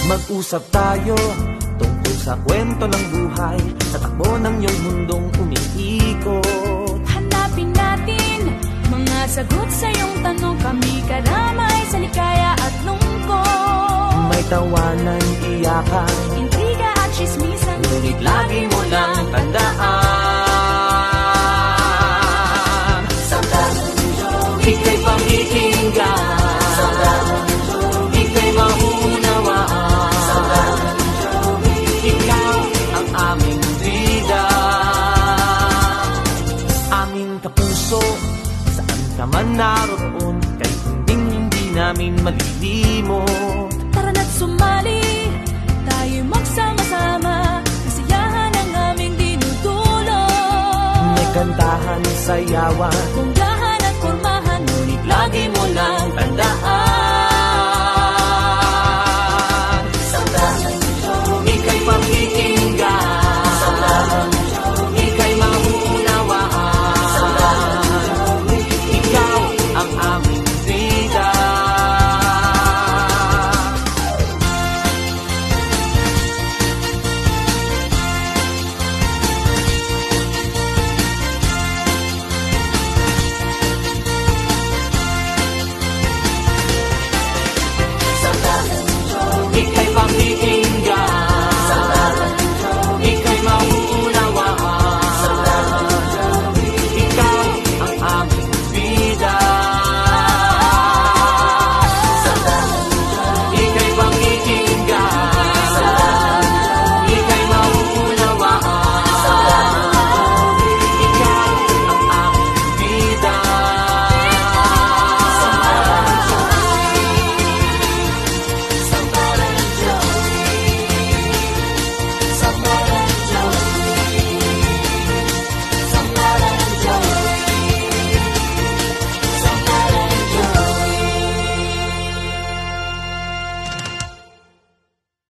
Mag-usap tayo tungkol sa kwento ng buhay, sa takbo ng iyong mundong umiikot. Hanapin natin mga sagot sa iyong tanong, kami karamay sa likaya at lungkot. May tawanan, iyakan, intriga at chismisan, ngunit lagi mo lang tandaan, ika'y pakikinggan, ika'y maunawaan, ikaw ang aming bida, aming kapuso, saan ka man naroon, kahit hindi namin malilimot. Tara na't sumali, tayo'y magsama-sama, kasiyahan ang aming dinudulot. May kantahan, sayawan, bonggahan at kurmahan, ngunit lagi mo lang